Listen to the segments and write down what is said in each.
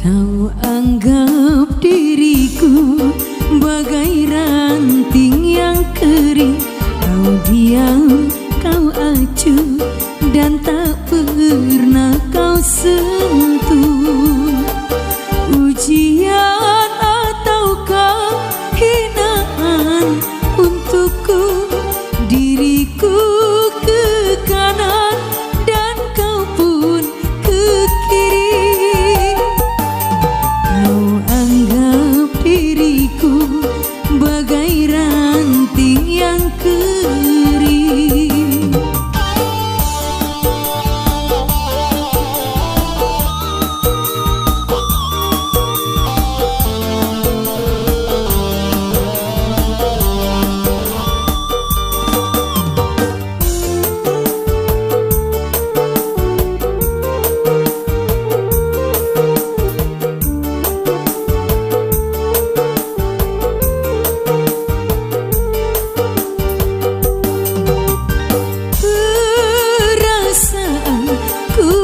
Kau anggap diriku bagai ranting yang kering. Kau diam, kau acuh, dan tak pernah kau sentuh. Ujian ataukah hinaan untukku, diriku ke kanan dan kau pun ke kiri. Kau anggap diriku bagai ranting yang kering.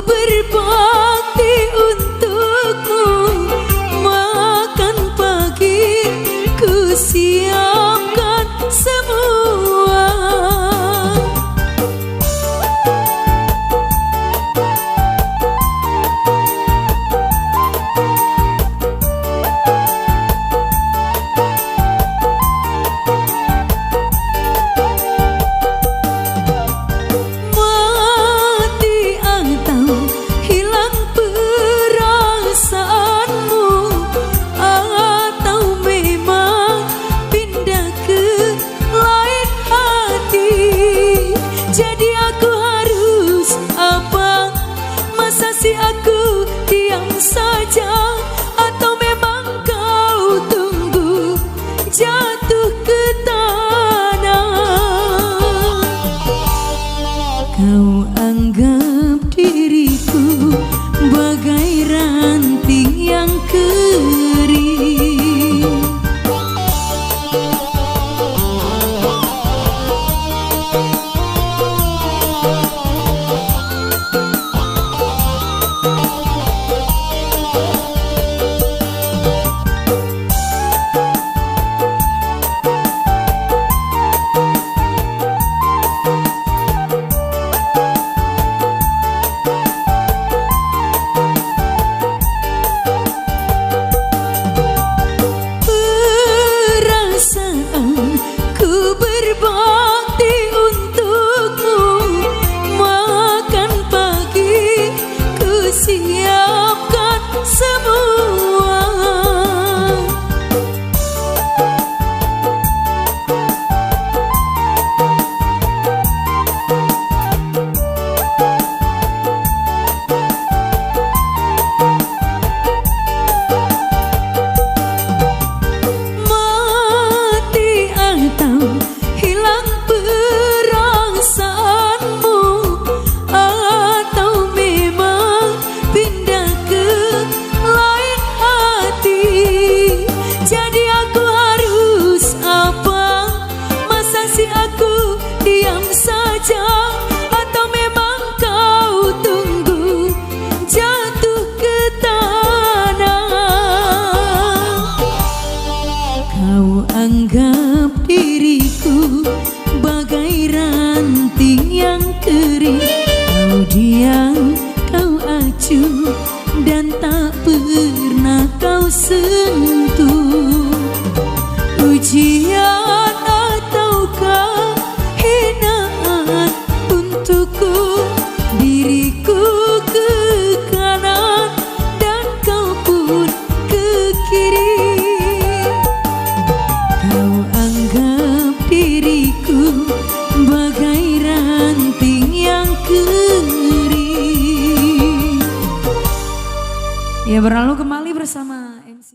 Berbakti untukmu, makan pagi ku siapkan semua. Jadi aku harus apa? Masa sih aku diam saja? Atau memang kau tunggu jatuh ke tanah? Kau anggap diriku bagai ranting yang kering. Berbakti untukmu, makan pagi ku siapkan semua. Mati atau hilang perasaanmu, atau memang pindah ke lain hati. Jadi aku harus apa? Masa sih aku diam saja? Atau memang kau tunggu jatuh ke tanah? Kau anggap diriku bagai ranting yang kering. Kau diam, kau acuh, dan tak pernah kau sentuh. Ujian ataukah hinaan untukku, diriku ke kanan dan kau pun ke kiri. Kau anggap diriku bagai ranting yang kering. Ya, berlalu kembali bersama MC.